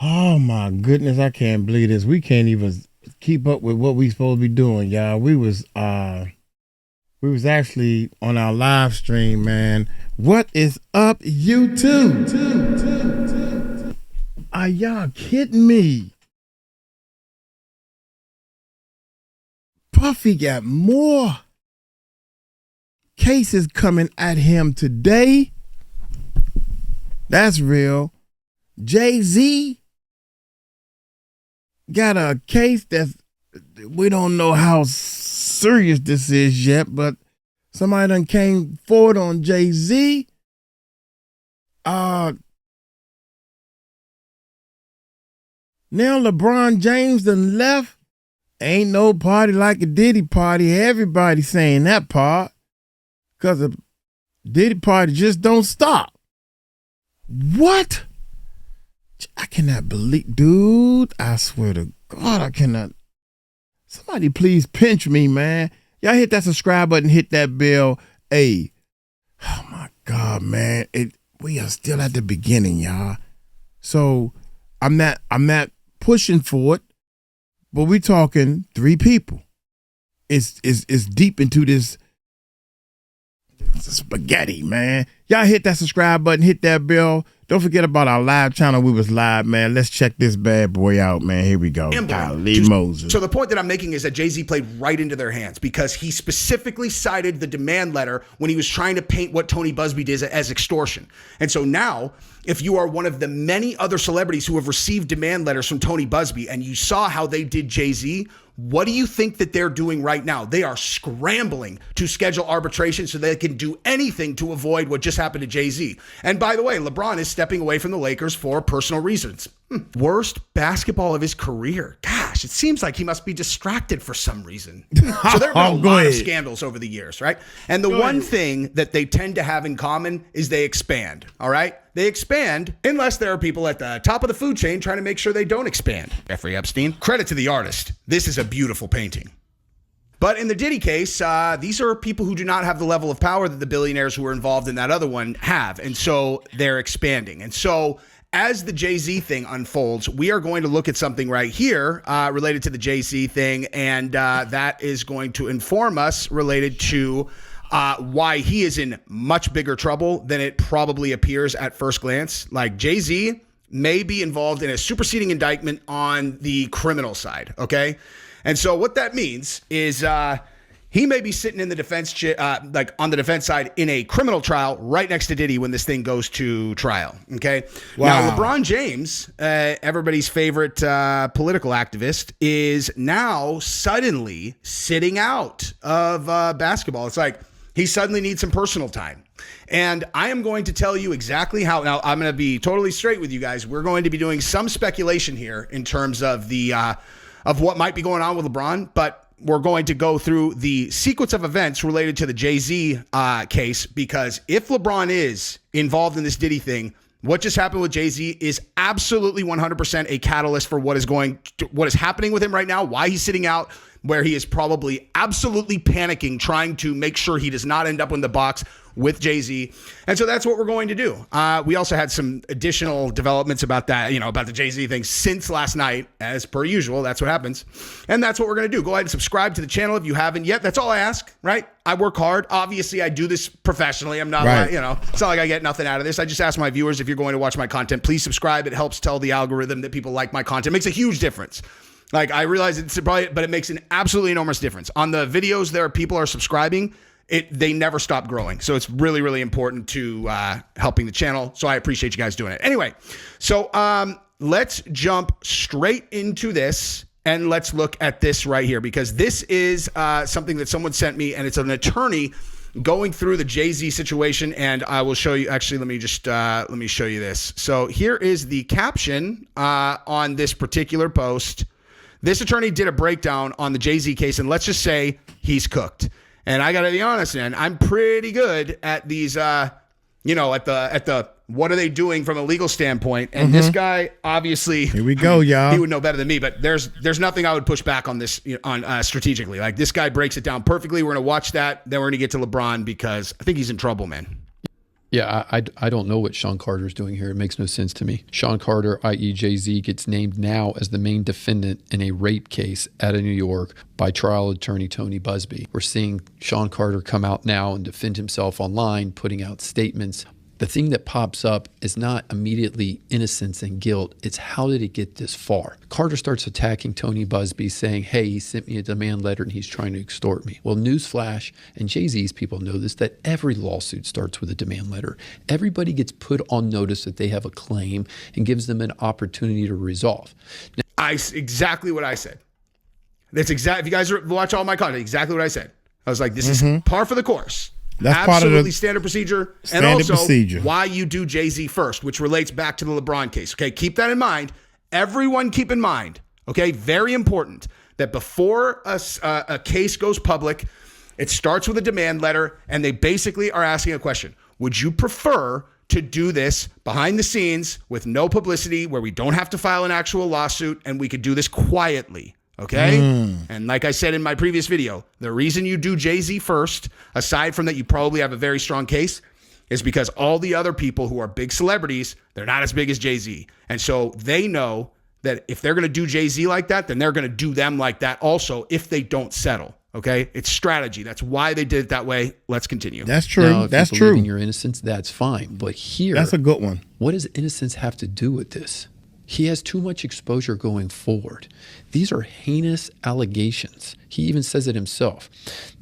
Oh my goodness, I can't believe this. We can't even keep up with what we supposed to be doing, y'all. We was actually on our live stream, man. What is up, YouTube? Are y'all kidding me? Puffy got more cases coming at him today. That's real. Jay-Z got a case that we don't know how serious this is yet, but somebody done came forward on Jay-Z. Now LeBron James done left. Ain't no party like a Diddy party. Everybody saying that part. Because the Diddy party just don't stop. What? I cannot believe, dude, I swear to God, I cannot. Somebody please pinch me, man. Y'all hit that subscribe button, hit that bell. Hey, oh my God, man. We are still at the beginning, y'all. So I'm not pushing for it, but we talking 3 people. It's deep into this spaghetti, man. Y'all hit that subscribe button, hit that bell. Don't forget about our live channel. We was live, man. Let's check this bad boy out, man. Here we go. Golly Moses. So the point that I'm making is that Jay-Z played right into their hands because he specifically cited the demand letter when he was trying to paint what Tony Busby did as extortion. And so now, if you are one of the many other celebrities who have received demand letters from Tony Busby and you saw how they did Jay-Z, what do you think that they're doing right now? They are scrambling to schedule arbitration so they can do anything to avoid what just happened to Jay-Z. And by the way, LeBron is stepping away from the Lakers for personal reasons. Worst basketball of his career. Gosh, it seems like he must be distracted for some reason. So there have been a lot of scandals over the years, right? And the one thing that they tend to have in common is they expand, all right? They expand unless there are people at the top of the food chain trying to make sure they don't expand. Jeffrey Epstein. Credit to the artist. This is a beautiful painting. But in the Diddy case, these are people who do not have the level of power that the billionaires who were involved in that other one have. And so they're expanding. And so as the Jay-Z thing unfolds, we are going to look at something right here related to the Jay-Z thing. And that is going to inform us related to why he is in much bigger trouble than it probably appears at first glance. Like Jay-Z may be involved in a superseding indictment on the criminal side, okay? And so what that means is he may be sitting in the defense, like on the defense side in a criminal trial right next to Diddy when this thing goes to trial, okay? Wow. Now, LeBron James, everybody's favorite political activist, is now suddenly sitting out of basketball. It's like he suddenly needs some personal time. And I am going to tell you exactly how. Now, I'm going to be totally straight with you guys. We're going to be doing some speculation here in terms of the of what might be going on with LeBron, but we're going to go through the sequence of events related to the Jay-Z case, because if LeBron is involved in this Diddy thing, what just happened with Jay-Z is absolutely 100% a catalyst for what is happening with him right now, why he's sitting out, where he is probably absolutely panicking, trying to make sure he does not end up in the box with Jay-Z. And so that's what we're going to do. We also had some additional developments about that, about the Jay-Z thing since last night, as per usual. That's what happens. And that's what we're going to do. Go ahead and subscribe to the channel if you haven't yet. That's all I ask, right? I work hard. Obviously, I do this professionally. I'm not, right. It's not like I get nothing out of this. I just ask my viewers, if you're going to watch my content, please subscribe. It helps tell the algorithm that people like my content. It makes a huge difference. Like, I realize it's probably, but it makes an absolutely enormous difference. On the videos there, people are subscribing. They never stop growing. So it's really, really important to helping the channel. So I appreciate you guys doing it. Anyway, so let's jump straight into this and let's look at this right here, because this is something that someone sent me, and it's an attorney going through the Jay-Z situation. And I will show you. Actually, let me show you this. So here is the caption on this particular post. This attorney did a breakdown on the Jay-Z case, and let's just say he's cooked. And I got to be honest, man, I'm pretty good at these, at the what are they doing from a legal standpoint. And this guy, obviously, here we go, y'all. He would know better than me, but there's nothing I would push back on this strategically. Like, this guy breaks it down perfectly. We're going to watch that. Then we're going to get to LeBron, because I think he's in trouble, man. Yeah, I don't know what Sean Carter's doing here. It makes no sense to me. Sean Carter, i.e. Jay-Z, gets named now as the main defendant in a rape case out of New York by trial attorney Tony Busby. We're seeing Sean Carter come out now and defend himself online, putting out statements. The thing that pops up is not immediately innocence and guilt. It's how did it get this far? Carter starts attacking Tony Busby, saying, hey, he sent me a demand letter and he's trying to extort me. Well, newsflash, and Jay-Z's people know this, that every lawsuit starts with a demand letter. Everybody gets put on notice that they have a claim and gives them an opportunity to resolve. Now, Exactly what I said. That's exactly, if you guys watch all my content, exactly what I said. I was like, this is par for the course. That's absolutely part of the standard procedure. Standard and also procedure. Why you do Jay-Z first, which relates back to the LeBron case. Okay, keep that in mind. Everyone keep in mind, okay, very important, that before a case goes public, it starts with a demand letter, and they basically are asking a question. Would you prefer to do this behind the scenes with no publicity, where we don't have to file an actual lawsuit and we could do this quietly? Okay. And like I said in my previous video, the reason you do Jay-Z first, aside from that you probably have a very strong case, is because all the other people who are big celebrities, they're not as big as Jay-Z. And so they know that if they're going to do Jay-Z like that, then they're going to do them like that also if they don't settle. Okay. It's strategy. That's why they did it that way. Let's continue. That's true. now, if That's you believe true. in your innocence, that's fine. But here, That's a good one. what does innocence have to do with this? He has too much exposure going forward. These are heinous allegations. He even says it himself.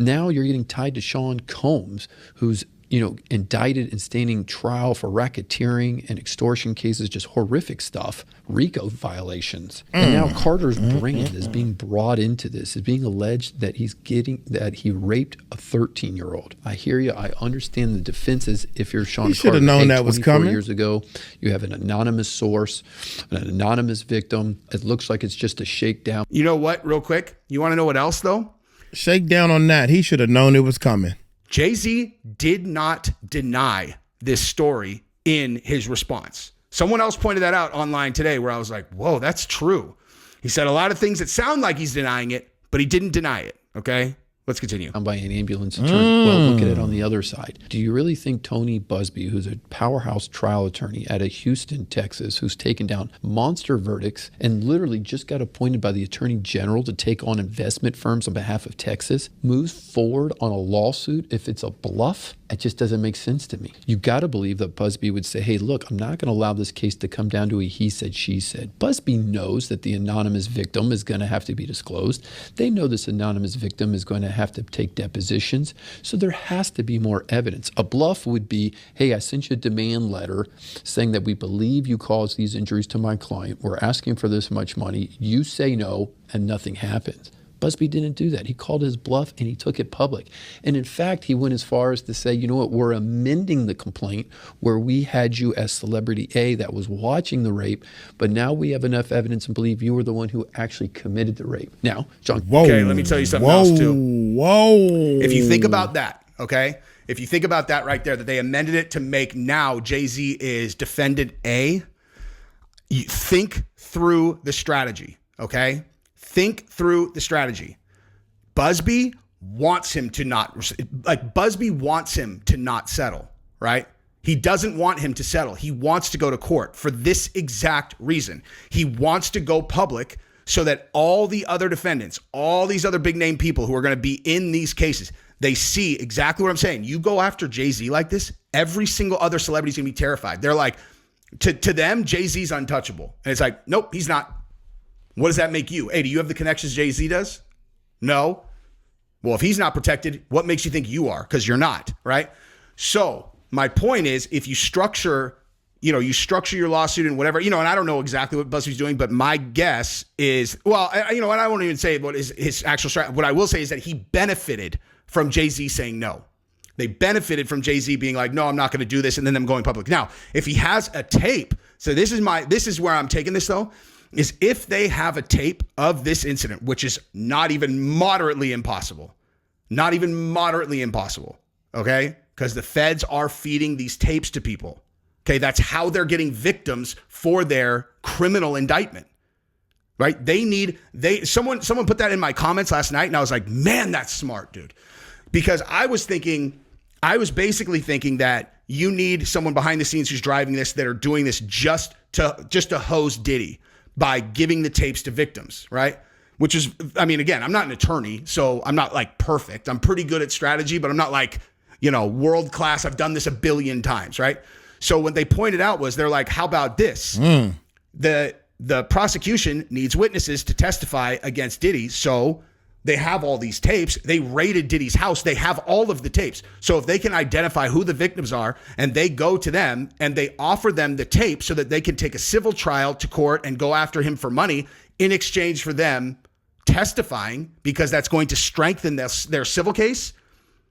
Now you're getting tied to Sean Combs, who's indicted and standing trial for racketeering and extortion cases, just horrific stuff, RICO violations. And now Carter's brand is being brought into this, is being alleged that he raped a 13-year-old. I hear you. I understand the defenses. If you're Sean should Carter, have known hey, that was 24 coming. years ago, you have an anonymous source, an anonymous victim. It looks like it's just a shakedown. You know what, real quick? You want to know what else though? Shake down on that. He should have known it was coming. Jay-Z did not deny this story in his response. Someone else pointed that out online today where I was like, whoa, that's true. He said a lot of things that sound like he's denying it, but he didn't deny it. Okay, let's continue. By an ambulance attorney. Well, look at it on the other side. Do you really think Tony Busby, who's a powerhouse trial attorney out of Houston, Texas, who's taken down monster verdicts and literally just got appointed by the attorney general to take on investment firms on behalf of Texas, moves forward on a lawsuit if it's a bluff? It just doesn't make sense to me. You got to believe that Busby would say, hey, look, I'm not going to allow this case to come down to a he said, she said. Busby knows that the anonymous victim is going to have to be disclosed. They know this anonymous victim is going to have to take depositions. So there has to be more evidence. A bluff would be, hey, I sent you a demand letter saying that we believe you caused these injuries to my client. We're asking for this much money. You say no, and nothing happens. Busby didn't do that. He called his bluff and he took it public. And in fact, he went as far as to say, you know what, we're amending the complaint where we had you as celebrity A that was watching the rape, but now we have enough evidence and believe you were the one who actually committed the rape. Now, John. Whoa. Okay, let me tell you something else too. Whoa. If you think about that, okay? If you think about that right there, that they amended it to make now Jay-Z is defendant A, you think through the strategy, okay? Think through the strategy. Busby wants him to not settle, right? He doesn't want him to settle. He wants to go to court for this exact reason. He wants to go public so that all the other defendants, all these other big name people who are going to be in these cases, they see exactly what I'm saying. You go after Jay-Z like this, every single other celebrity is going to be terrified. They're like, to them, Jay-Z's untouchable. And it's like, nope, he's not. What does that make you? Hey, do you have the connections Jay-Z does? No. Well, if he's not protected, what makes you think you are? Because you're not, right? So my point is, if you structure your lawsuit and whatever, and I don't know exactly what Busby's doing, but my guess is, well, and I won't even say what is his actual strategy. What I will say is that he benefited from Jay-Z saying no. They benefited from Jay-Z being like, no, I'm not going to do this, and then them going public. Now, if he has a tape, so this is where I'm taking this though, is if they have a tape of this incident, which is not even moderately impossible, okay? Because the feds are feeding these tapes to people, okay? That's how they're getting victims for their criminal indictment, right? Someone put that in my comments last night, and I was like, man, that's smart, dude. Because I was basically thinking that you need someone behind the scenes who's driving this, that are doing this just to hose Diddy by giving the tapes to victims, right? Which is, I mean, again, I'm not an attorney, so I'm not like perfect. I'm pretty good at strategy, but I'm not like, world class. I've done this a billion times, right? So what they pointed out was, they're like, how about this? The prosecution needs witnesses to testify against Diddy, so they have all these tapes. They raided Diddy's house. They have all of the tapes. So if they can identify who the victims are, and they go to them and they offer them the tape so that they can take a civil trial to court and go after him for money in exchange for them testifying, because that's going to strengthen their civil case,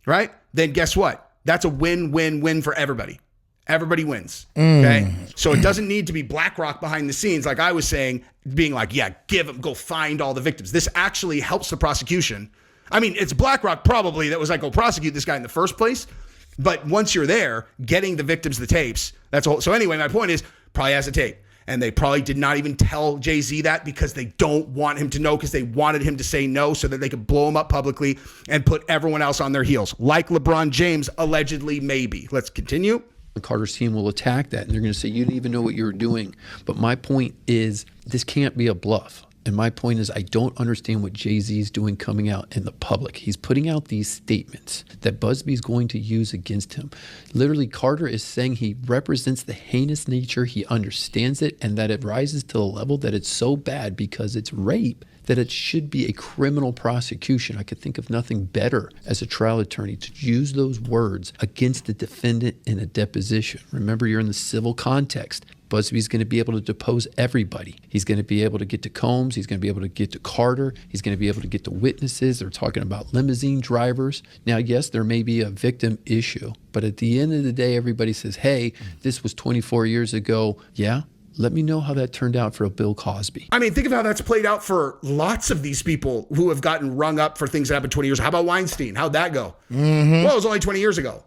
right? Then guess what? That's a win-win-win for everybody. Everybody wins. Okay. So it doesn't need to be BlackRock behind the scenes, like I was saying, being like, yeah, go find all the victims. This actually helps the prosecution. I mean, it's BlackRock probably that was like, go prosecute this guy in the first place. But once you're there, getting the victims the tapes, that's a whole. So anyway, my point is, probably has a tape. And they probably did not even tell Jay-Z that, because they don't want him to know, because they wanted him to say no so that they could blow him up publicly and put everyone else on their heels. Like LeBron James, allegedly, maybe. Let's continue. Carter's team will attack that, and they're going to say, you didn't even know what you were doing. But my point is, this can't be a bluff. And my point is, I don't understand what Jay-Z is doing coming out in the public. He's putting out these statements that Busby's going to use against him. Literally, Carter is saying he represents the heinous nature, he understands it, and that it rises to the level that it's so bad because it's rape that it should be a criminal prosecution. I could think of nothing better as a trial attorney to use those words against the defendant in a deposition. Remember, you're in the civil context. Busby's going to be able to depose everybody. He's going to be able to get to Combs. He's going to be able to get to Carter. He's going to be able to get to witnesses. They're talking about limousine drivers. Now, yes, there may be a victim issue, but at the end of the day, everybody says, hey, this was 24 years ago. Yeah. Let me know how that turned out for Bill Cosby. I mean, think of how that's played out for lots of these people who have gotten rung up for things that happened 20 years. How about Weinstein? How'd that go? Well, it was only 20 years ago.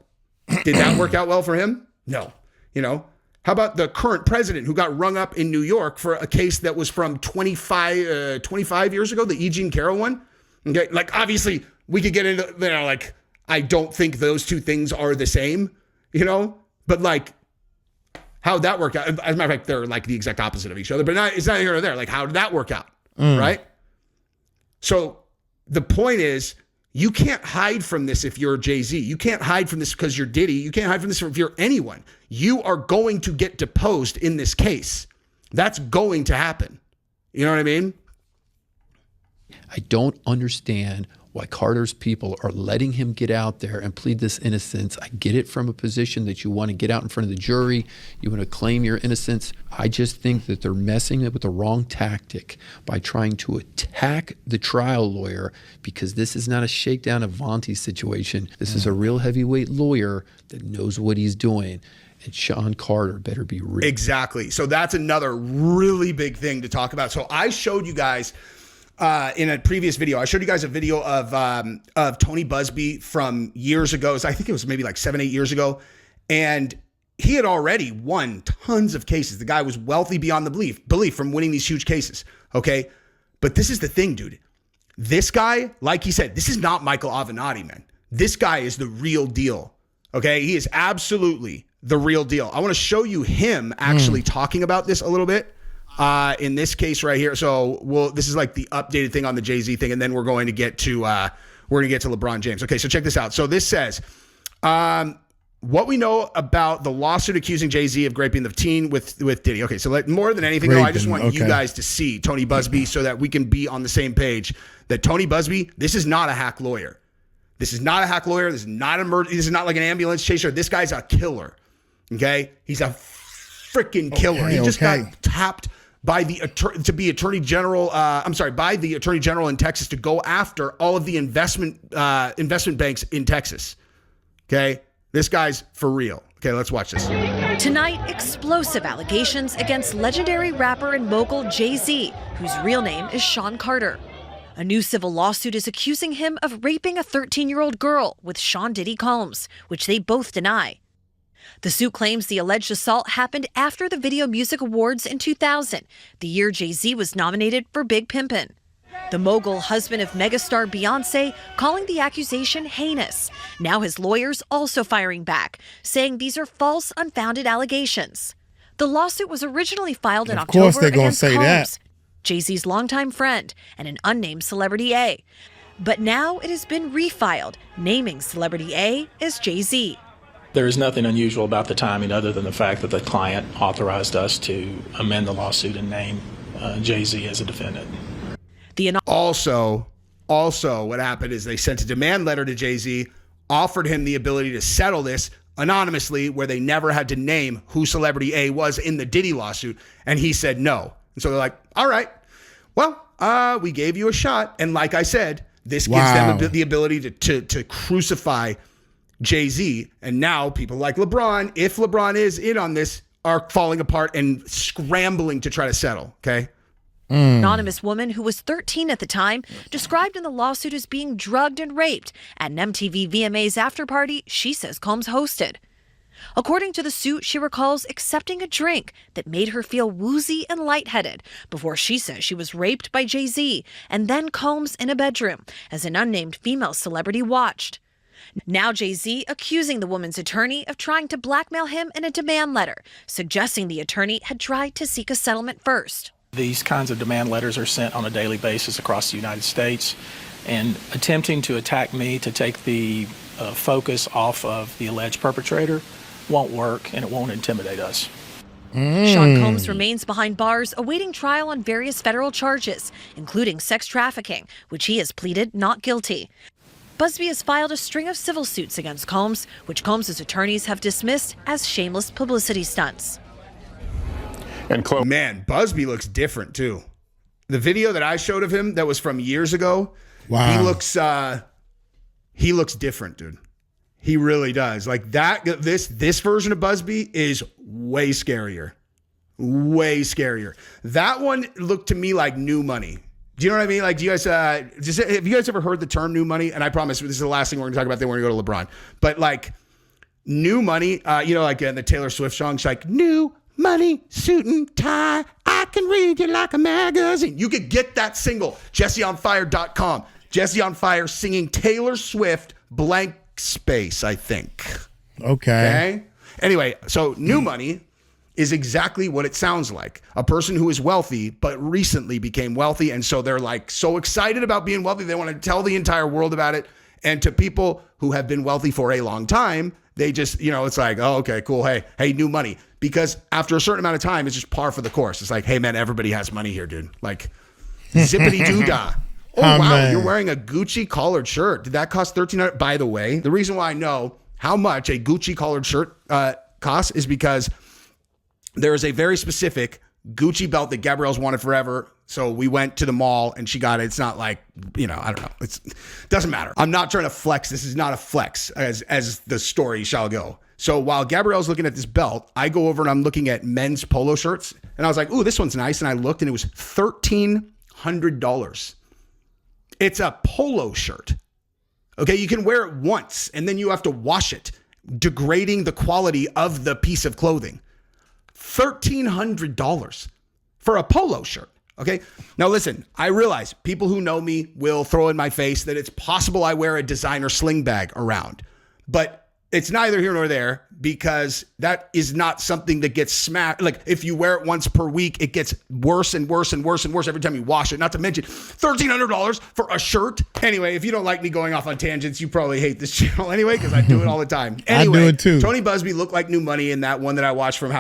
Did that work out well for him? No. How about the current president who got rung up in New York for a case that was from 25 years ago, the E. Jean Carroll one? Okay, like, obviously, we could get into, like, I don't think those two things are the same, but like, how'd that work out? As a matter of fact, they're like the exact opposite of each other, but it's not here or there. Like, how did that work out? Right? So the point is, you can't hide from this if you're Jay-Z. You can't hide from this because you're Diddy. You can't hide from this if you're anyone. You are going to get deposed in this case. That's going to happen. You know what I mean? I don't understand why Carter's people are letting him get out there and plead this innocence. I get it from a position that you want to get out in front of the jury. You want to claim your innocence. I just think that they're messing with the wrong tactic by trying to attack the trial lawyer, because this is not a shakedown of 𝐓𝐈𝐏𝐻e situation. This is a real heavyweight lawyer that knows what he's doing. And Sean Carter better be real. Exactly. So that's another really big thing to talk about. So I showed you guys in a previous video, I showed you guys a video of Tony Busby from years ago. So I think it was maybe like 7-8 years ago. And he had already won tons of cases. The guy was wealthy beyond the belief from winning these huge cases. Okay. But this is the thing, dude. This guy, like he said, this is not Michael Avenatti, man. This guy is the real deal. Okay. He is absolutely the real deal. I want to show you him actually talking about this a little bit. In this case right here. So this is like the updated thing on the Jay-Z thing. And then we're going to get to LeBron James. Okay. So check this out. So this says, what we know about the lawsuit accusing Jay-Z of raping the teen with Diddy. Okay. So more than anything, I just want you guys to see Tony Busby so that we can be on the same page that Tony Busby, this is not a hack lawyer. This is not a hack lawyer. This is not this is not like an ambulance chaser. This guy's a killer. Okay. He's a freaking killer. He just got tapped by the Attorney General in Texas to go after all of the investment banks in Texas. Okay, this guy's for real. Okay, let's watch this. Tonight, explosive allegations against legendary rapper and mogul Jay-Z, whose real name is Sean Carter. A new civil lawsuit is accusing him of raping a 13-year-old girl with Sean Diddy Combs, which they both deny. The suit claims the alleged assault happened after the Video Music Awards in 2000, the year Jay-Z was nominated for Big Pimpin'. The mogul husband of megastar Beyonce calling the accusation heinous. Now his lawyers also firing back, saying these are false, unfounded allegations. The lawsuit was originally filed in October Of course they're going to against say that. Combs, Jay-Z's longtime friend, and an unnamed Celebrity A. But now it has been refiled, naming Celebrity A as Jay-Z. There is nothing unusual about the timing other than the fact that the client authorized us to amend the lawsuit and name Jay-Z as a defendant. Also, what happened is they sent a demand letter to Jay-Z, offered him the ability to settle this anonymously, where they never had to name who Celebrity A was in the Diddy lawsuit, and he said no. And so they're like, all right, well, we gave you a shot. And like I said, this gives them the ability to crucify Jay-Z. And now people like LeBron, if LeBron is in on this, are falling apart and scrambling to try to settle, okay? Anonymous woman who was 13 at the time, described in the lawsuit as being drugged and raped at an MTV VMAs after party she says Combs hosted. According to the suit, she recalls accepting a drink that made her feel woozy and lightheaded before she says she was raped by Jay-Z and then Combs in a bedroom as an unnamed female celebrity watched. Now Jay-Z accusing the woman's attorney of trying to blackmail him in a demand letter, suggesting the attorney had tried to seek a settlement first. These kinds of demand letters are sent on a daily basis across the United States, and attempting to attack me to take the focus off of the alleged perpetrator won't work, and it won't intimidate us. Sean Combs remains behind bars awaiting trial on various federal charges, including sex trafficking, which he has pleaded not guilty. Busby has filed a string of civil suits against Combs, which Combs' attorneys have dismissed as shameless publicity stunts. And man, Busby looks different too. The video that I showed of him that was from years ago, he looks different, dude. He really does. Like that. This version of Busby is way scarier. Way scarier. That one looked to me like New Money. Do you know what I mean? Like, do you guys, have you guys ever heard the term New Money? And I promise this is the last thing we're going to talk about. Then we're going to go to LeBron. But like New Money, like in the Taylor Swift song, she's like, New Money, suit and tie, I can read you like a magazine. You could get that single, JesseOnFire.com. Jesse on Fire singing Taylor Swift, Blank Space, I think. Okay. Anyway, so New Money is exactly what it sounds like. A person who is wealthy, but recently became wealthy. And so they're like so excited about being wealthy. They want to tell the entire world about it. And to people who have been wealthy for a long time, they just, it's like, oh, okay, cool. Hey, new money. Because after a certain amount of time, it's just par for the course. It's like, hey, man, everybody has money here, dude. Like, zippity doo dah. Oh, wow, man. You're wearing a Gucci collared shirt. Did that cost $1,300? By the way, the reason why I know how much a Gucci collared shirt costs is because there is a very specific Gucci belt that Gabrielle's wanted forever. So we went to the mall and she got it. It's not like, I don't know. It doesn't matter. I'm not trying to flex. This is not a flex as the story shall go. So while Gabrielle's looking at this belt, I go over and I'm looking at men's polo shirts. And I was like, ooh, this one's nice. And I looked and it was $1,300. It's a polo shirt. Okay, you can wear it once and then you have to wash it, degrading the quality of the piece of clothing. $1,300 for a polo shirt. Okay. Now listen, I realize people who know me will throw in my face that it's possible I wear a designer sling bag around, but it's neither here nor there because that is not something that gets smashed. Like if you wear it once per week, it gets worse and worse and worse and worse every time you wash it. Not to mention $1,300 for a shirt. Anyway, if you don't like me going off on tangents, you probably hate this channel anyway because I do it all the time. Anyway, I do it too. Tony Busby looked like New Money in that one that I watched from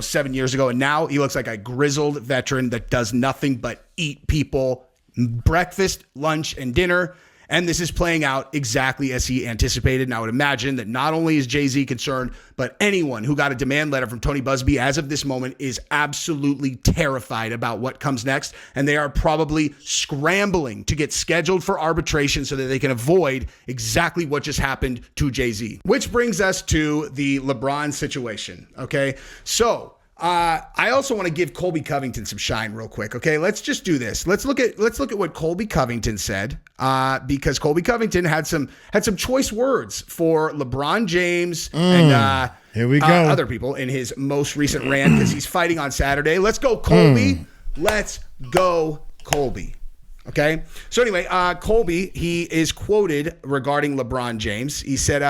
7 years ago. And now he looks like a grizzled veteran that does nothing but eat people breakfast, lunch, and dinner. And this is playing out exactly as he anticipated. And I would imagine that not only is Jay-Z concerned, but anyone who got a demand letter from Tony Busby as of this moment is absolutely terrified about what comes next. And they are probably scrambling to get scheduled for arbitration so that they can avoid exactly what just happened to Jay-Z. Which brings us to the LeBron situation. Okay, so I also want to give Colby Covington some shine real quick. Okay, let's just do this. Let's look at what Colby Covington said, because Colby Covington had some choice words for LeBron James and here we go. Other people in his most recent rant because he's fighting on Saturday. Let's go, Colby. Let's go, Colby. Okay. So anyway, Colby, he is quoted regarding LeBron James. He said,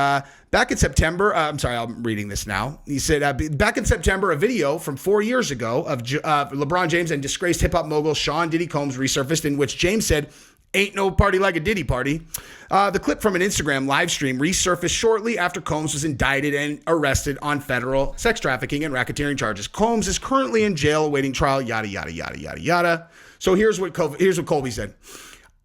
back in September, I'm sorry, I'm reading this now. He said, back in September, a video from 4 years ago of LeBron James and disgraced hip hop mogul Sean Diddy Combs resurfaced, in which James said, "Ain't no party like a Diddy party." The clip from an Instagram live stream resurfaced shortly after Combs was indicted and arrested on federal sex trafficking and racketeering charges. Combs is currently in jail awaiting trial, yada, yada, yada, yada, yada. So here's what Colby said.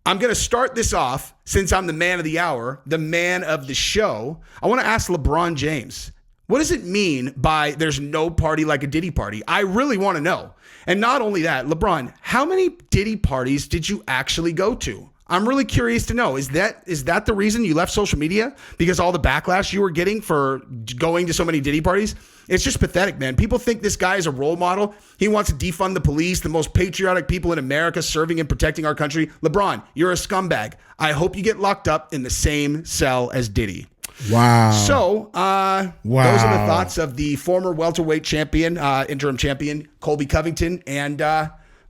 "I'm going to start this off, since I'm the man of the hour, the man of the show. I want to ask LeBron James, what does it mean by there's no party like a Diddy party? I really want to know. And not only that, LeBron, how many Diddy parties did you actually go to? I'm really curious to know. Is that the reason you left social media? Because all the backlash you were getting for going to so many Diddy parties? It's just pathetic, man. People think this guy is a role model. He wants to defund the police, the most patriotic people in America serving and protecting our country. LeBron, you're a scumbag. I hope you get locked up in the same cell as Diddy." Wow. So, those are the thoughts of the former welterweight champion, interim champion, Colby Covington. And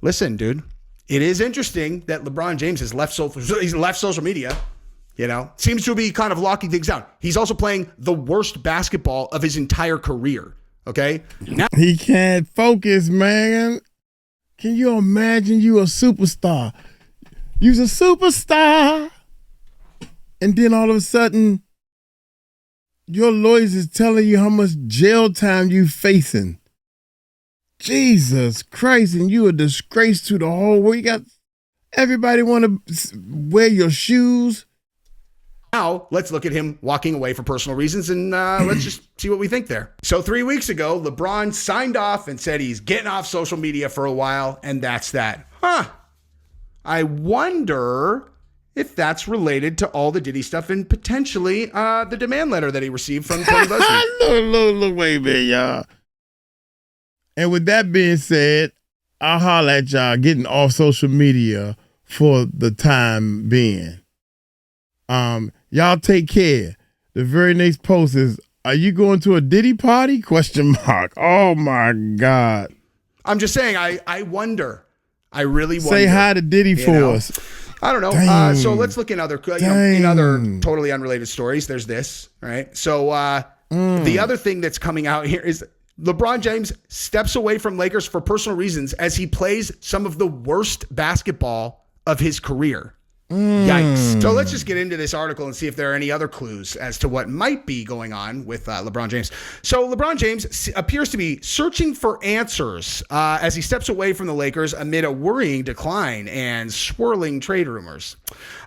listen, dude, it is interesting that LeBron James has left social media. You know, seems to be kind of locking things down. He's also playing the worst basketball of his entire career. Okay, now he can't focus, man. Can you imagine you a superstar? You's a superstar, and then all of a sudden, your lawyers is telling you how much jail time you facing. Jesus Christ, and you a disgrace to the whole world. You got everybody want to wear your shoes. Now, let's look at him walking away for personal reasons, and let's just see what we think there. So 3 weeks ago, LeBron signed off and said he's getting off social media for a while, and that's that. I wonder if that's related to all the Diddy stuff and potentially the demand letter that he received from Tony Busby. Look, wait a minute, y'all. And with that being said, I'll holler at y'all getting off social media for the time being. Y'all take care. The very next post is, "Are you going to a Diddy party? Question mark. Oh my God. I'm just saying, I wonder. I really wonder. Say hi to Diddy for us. I don't know. So let's look in other totally unrelated stories. There's this, right? So the other thing that's coming out here is LeBron James steps away from Lakers for personal reasons as he plays some of the worst basketball of his career. Yikes. So let's just get into this article and see if there are any other clues as to what might be going on with LeBron James. So LeBron James appears to be searching for answers as he steps away from the Lakers amid a worrying decline and swirling trade rumors.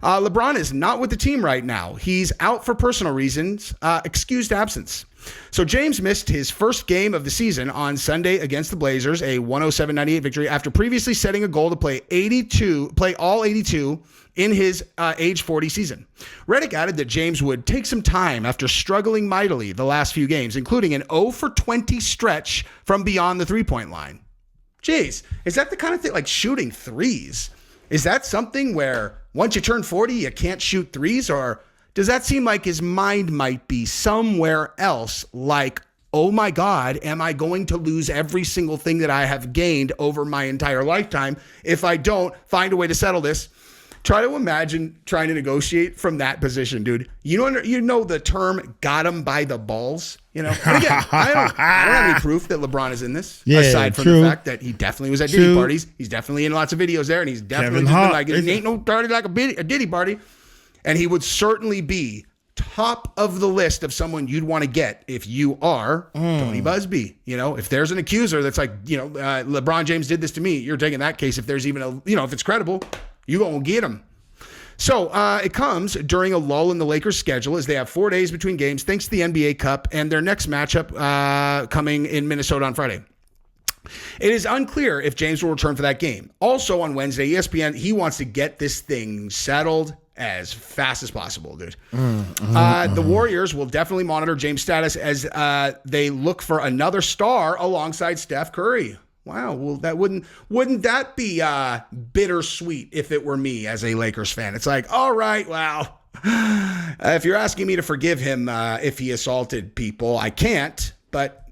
LeBron is not with the team right now. He's out for personal reasons, excused absence. So James missed his first game of the season on Sunday against the Blazers, a 107-98 victory, after previously setting a goal to play all 82 in his age 40 season. Reddick added that James would take some time after struggling mightily the last few games, including an 0-for-20 stretch from beyond the three-point line. Jeez, is that the kind of thing, like shooting threes? Is that something where once you turn 40, you can't shoot threes? Or does that seem like his mind might be somewhere else, like, oh my God, am I going to lose every single thing that I have gained over my entire lifetime if I don't find a way to settle this? Try to imagine trying to negotiate from that position, dude. You know the term "got him by the balls." You know. And again, I don't have any proof that LeBron is in this, aside from the fact that he definitely was at Diddy parties. He's definitely in lots of videos there, and he's definitely just been like, "It ain't no party like a Diddy party." And he would certainly be top of the list of someone you'd want to get if you are Tony Busby. You know, if there's an accuser that's like, LeBron James did this to me, you're taking that case. If there's even if it's credible, you gonna get him. So it comes during a lull in the Lakers' schedule as they have 4 days between games thanks to the NBA Cup and their next matchup coming in Minnesota on Friday. It is unclear if James will return for that game. Also on Wednesday, ESPN, he wants to get this thing settled as fast as possible, dude. The Warriors will definitely monitor James' status as they look for another star alongside Steph Curry. Wow, well, that wouldn't that be bittersweet if it were me as a Lakers fan? It's like, all right, well, if you're asking me to forgive him if he assaulted people, I can't. But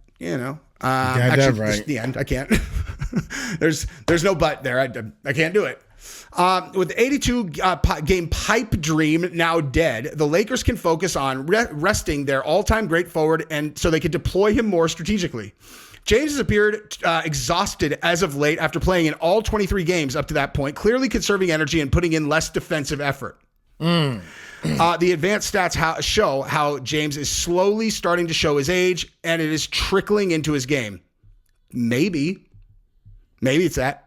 actually, right. The end, I can't. There's no but there. I can't do it. With the 82-game pipe dream now dead, the Lakers can focus on resting their all-time great forward, and so they can deploy him more strategically. James has appeared exhausted as of late after playing in all 23 games up to that point, clearly conserving energy and putting in less defensive effort. The advanced stats show how James is slowly starting to show his age, and it is trickling into his game. Maybe it's that.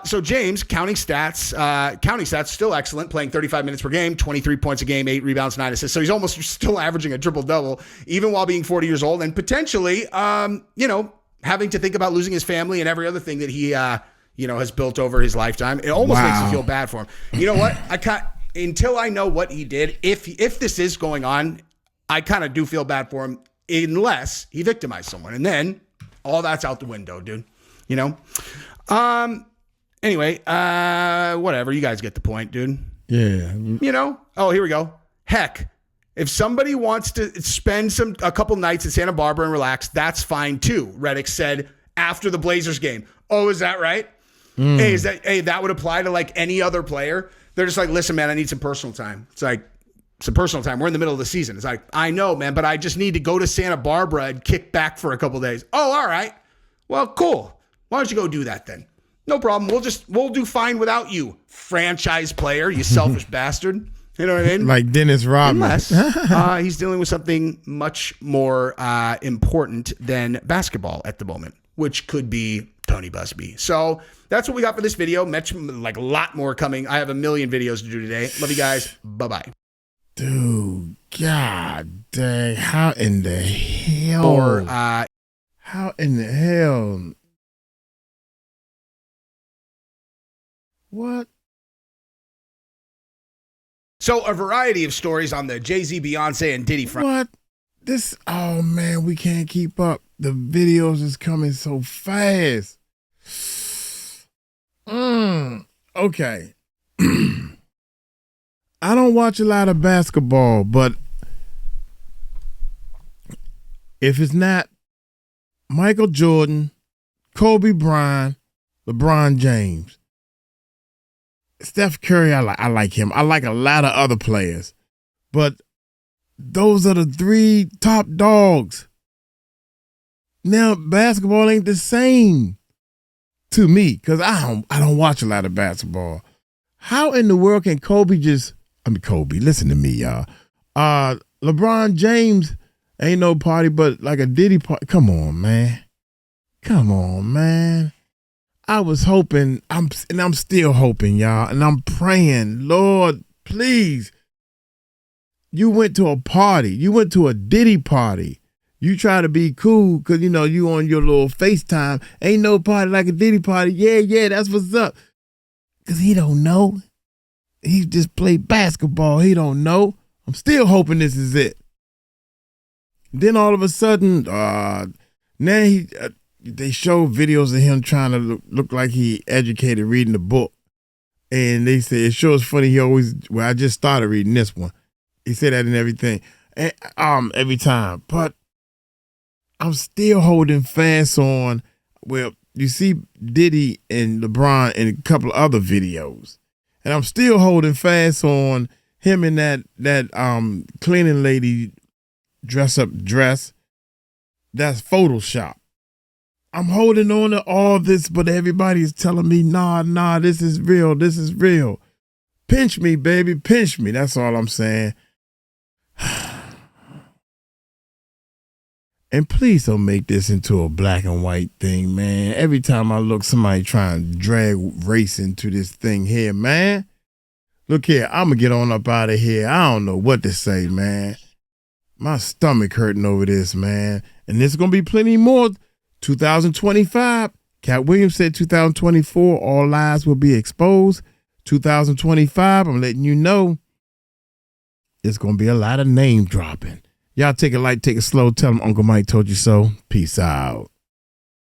So James, counting stats, still excellent, playing 35 minutes per game, 23 points a game, 8 rebounds, 9 assists. So he's almost still averaging a triple-double, even while being 40 years old, and potentially, having to think about losing his family and every other thing that he, has built over his lifetime. It almost makes me feel bad for him. You know what? Until I know what he did, if this is going on, I kind of do feel bad for him, unless he victimized someone, and then all that's out the window, dude. Anyway, whatever. You guys get the point, dude. Yeah. Oh, here we go. Heck, if somebody wants to spend a couple nights in Santa Barbara and relax, that's fine too, Reddick said after the Blazers game. Oh, is that right? Hey, that would apply to like any other player? They're just like, listen, man, I need some personal time. It's like, some personal time. We're in the middle of the season. It's like, I know, man, but I just need to go to Santa Barbara and kick back for a couple days. Oh, all right. Well, cool. Why don't you go do that then? No problem. We'll do fine without you, franchise player, you selfish bastard. You know what I mean? Like Dennis Rodman. Unless he's dealing with something much more important than basketball at the moment, which could be Tony Busby. So that's what we got for this video. Like a lot more coming. I have a million videos to do today. Love you guys. Bye-bye. Dude, god dang. How in the hell? How in the hell? What? So a variety of stories on the Jay-Z, Beyonce, and Diddy front. What? Oh man, we can't keep up. The videos is coming so fast. Okay. I don't watch a lot of basketball, but if it's not Michael Jordan, Kobe Bryant, LeBron James, Steph Curry, I like him. I like a lot of other players, but those are the 3 top dogs. Now basketball ain't the same to me because I don't watch a lot of basketball. How in the world can Kobe, listen to me, y'all. LeBron James ain't no party but like a Diddy party. Come on, man. I was hoping, I'm still hoping, y'all, and I'm praying, Lord, please. You went to a party. You went to a Diddy party. You try to be cool because, you on your little FaceTime. Ain't no party like a Diddy party. Yeah, that's what's up. Because he don't know. He just played basketball. He don't know. I'm still hoping this is it. Then all of a sudden, now they show videos of him trying to look like he educated reading the book. And they say, it sure is funny. I just started reading this one. He said that in everything. And, every time. But I'm still holding fast on, well, you see Diddy and LeBron in a couple of other videos. And I'm still holding fast on him and that cleaning lady dress. That's Photoshop. I'm holding on to all this, but everybody's telling me, nah, this is real. Pinch me, baby, pinch me. That's all I'm saying. And please don't make this into a black and white thing, man. Every time I look, somebody trying to drag race into this thing here, man. Look here, I'm going to get on up out of here. I don't know what to say, man. My stomach hurting over this, man. And there's going to be plenty more. 2025, Cat Williams said 2024, all lies will be exposed. 2025, I'm letting you know, it's going to be a lot of name dropping. Y'all take it light, take it slow. Tell them Uncle Mike told you so. Peace out.